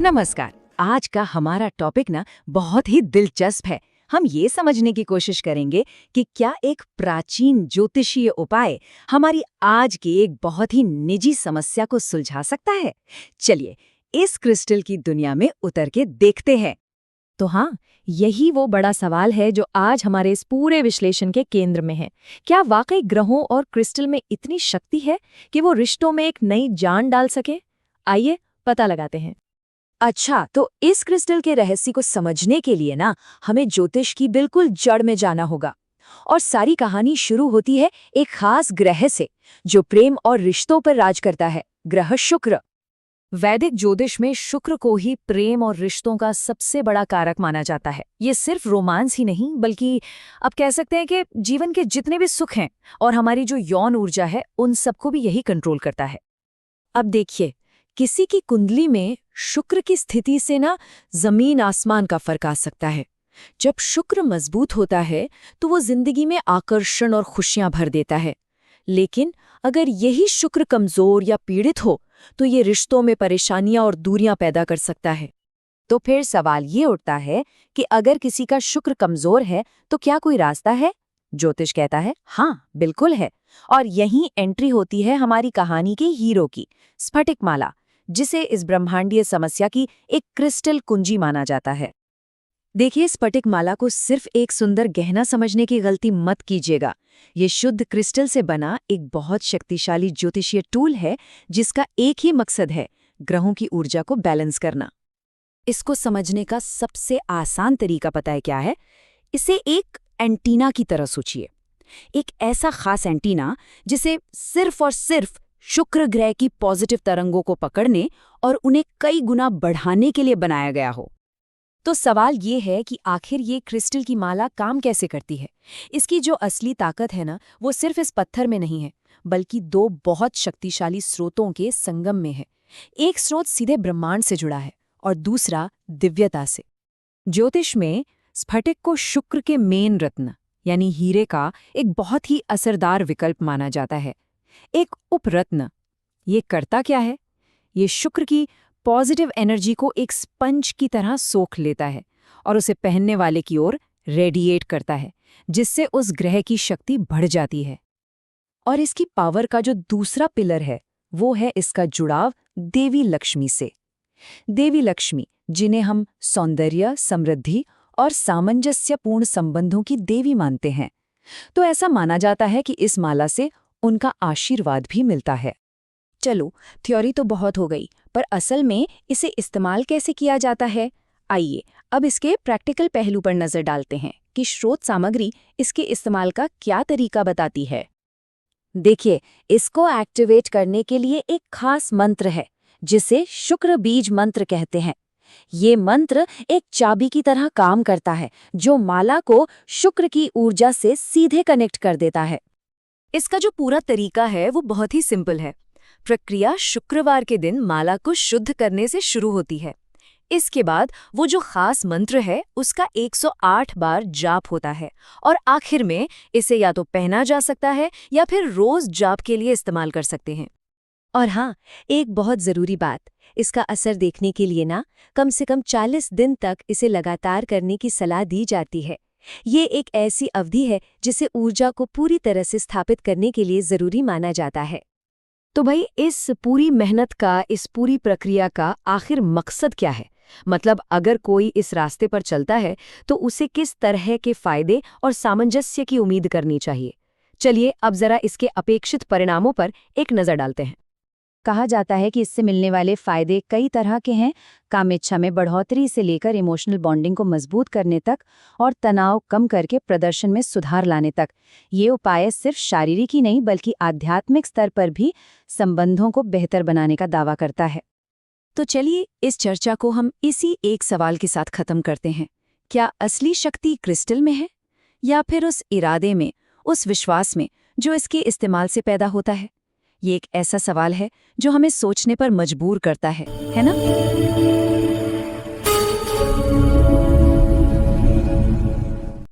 नमस्कार। आज का हमारा टॉपिक ना बहुत ही दिलचस्प है। हम ये समझने की कोशिश करेंगे कि क्या एक प्राचीन ज्योतिषीय उपाय हमारी आज की एक बहुत ही निजी समस्या को सुलझा सकता है। चलिए इस क्रिस्टल की दुनिया में उतर के देखते हैं। तो हाँ, यही वो बड़ा सवाल है जो आज हमारे इस पूरे विश्लेषण के केंद्र में है। क्या वाकई ग्रहों और क्रिस्टल में इतनी शक्ति है कि वो रिश्तों में एक नई जान डाल सके? आइए पता लगाते हैं। अच्छा, तो इस क्रिस्टल के रहस्य को समझने के लिए ना हमें ज्योतिष की बिल्कुल जड़ में जाना होगा। और सारी कहानी शुरू होती है एक खास ग्रह से जो प्रेम और रिश्तों पर राज करता है, ग्रह शुक्र। वैदिक ज्योतिष में शुक्र को ही प्रेम और रिश्तों का सबसे बड़ा कारक माना जाता है। ये सिर्फ रोमांस ही नहीं, बल्कि अब कह सकते हैं कि जीवन के जितने भी सुख हैं और हमारी जो यौन ऊर्जा है, उन सबको भी यही कंट्रोल करता है। अब देखिए, किसी की कुंडली में शुक्र की स्थिति से ना जमीन आसमान का फर्क आ सकता है। जब शुक्र मजबूत होता है तो वो जिंदगी में आकर्षण और खुशियां भर देता है। लेकिन अगर यही शुक्र कमजोर या पीड़ित हो तो ये रिश्तों में परेशानियां और दूरियां पैदा कर सकता है। तो फिर सवाल ये उठता है कि अगर किसी का शुक्र कमजोर है तो क्या कोई रास्ता है? ज्योतिष कहता है हाँ, बिल्कुल है। और यहीं एंट्री होती है हमारी कहानी के हीरो की, स्फटिक माला, जिसे इस ब्रह्मांडीय समस्या की एक क्रिस्टल कुंजी माना जाता है। देखिए, स्फटिक माला को सिर्फ एक सुंदर गहना समझने की गलती मत कीजिएगा। ये शुद्ध क्रिस्टल से बना एक बहुत शक्तिशाली ज्योतिषीय टूल है जिसका एक ही मकसद है, ग्रहों की ऊर्जा को बैलेंस करना। इसको समझने का सबसे आसान तरीका पता है क्या है? इसे एक एंटीना की तरह सोचिए। एक ऐसा खास एंटीना जिसे सिर्फ और सिर्फ शुक्र ग्रह की पॉजिटिव तरंगों को पकड़ने और उन्हें कई गुना बढ़ाने के लिए बनाया गया हो। तो सवाल ये है कि आखिर ये क्रिस्टल की माला काम कैसे करती है? इसकी जो असली ताकत है ना, वो सिर्फ इस पत्थर में नहीं है, बल्कि दो बहुत शक्तिशाली स्रोतों के संगम में है। एक स्रोत सीधे ब्रह्मांड से जुड़ा है और दूसरा दिव्यता से। ज्योतिष में स्फटिक को शुक्र के मेन रत्न यानी हीरे का एक बहुत ही असरदार विकल्प माना जाता है। एक उपरत्न। ये करता क्या है? ये शुक्र की पॉजिटिव एनर्जी को एक स्पंज की तरह सोख लेता है और उसे पहनने वाले की ओर रेडिएट करता है, जिससे उस ग्रह की शक्ति बढ़ जाती है। और इसकी पावर का जो दूसरा पिलर है वो है इसका जुड़ाव देवी लक्ष्मी से। देवी लक्ष्मी, जिन्हें हम सौंदर्य, समृद्धि और सामंजस्यपूर्ण संबंधों की देवी मानते हैं, तो ऐसा माना जाता है कि इस माला से उनका आशीर्वाद भी मिलता है। चलो, थ्योरी तो बहुत हो गई, पर असल में इसे इस्तेमाल कैसे किया जाता है? आइए अब इसके प्रैक्टिकल पहलू पर नजर डालते हैं कि स्रोत सामग्री इसके इस्तेमाल का क्या तरीका बताती है। देखिए, इसको एक्टिवेट करने के लिए एक खास मंत्र है जिसे शुक्र बीज मंत्र कहते हैं। ये मंत्र एक चाबी की तरह काम करता है जो माला को शुक्र की ऊर्जा से सीधे कनेक्ट कर देता है। इसका जो पूरा तरीका है वो बहुत ही सिंपल है। प्रक्रिया शुक्रवार के दिन माला को शुद्ध करने से शुरू होती है। इसके बाद वो जो खास मंत्र है उसका 108 बार जाप होता है और आखिर में इसे या तो पहना जा सकता है या फिर रोज जाप के लिए इस्तेमाल कर सकते हैं। और हाँ, एक बहुत ज़रूरी बात, इसका असर देखने के लिए ना कम से कम 40 दिन तक इसे लगातार करने की सलाह दी जाती है। ये एक ऐसी अवधि है जिसे ऊर्जा को पूरी तरह से स्थापित करने के लिए ज़रूरी माना जाता है। तो भाई, इस पूरी मेहनत का, इस पूरी प्रक्रिया का आखिर मकसद क्या है? मतलब अगर कोई इस रास्ते पर चलता है तो उसे किस तरह के फायदे और सामंजस्य की उम्मीद करनी चाहिए? चलिए अब जरा इसके अपेक्षित परिणामों पर एक नज़र डालते हैं। कहा जाता है कि इससे मिलने वाले फायदे कई तरह के हैं, काम इच्छा में बढ़ोतरी से लेकर इमोशनल बॉन्डिंग को मजबूत करने तक और तनाव कम करके प्रदर्शन में सुधार लाने तक। ये उपाय सिर्फ शारीरिक ही नहीं बल्कि आध्यात्मिक स्तर पर भी संबंधों को बेहतर बनाने का दावा करता है। तो चलिए इस चर्चा को हम इसी एक सवाल के साथ खत्म करते हैं। क्या असली शक्ति क्रिस्टल में है या फिर उस इरादे में, उस विश्वास में जो इसके इस्तेमाल से पैदा होता है? ये एक ऐसा सवाल है जो हमें सोचने पर मजबूर करता है ना?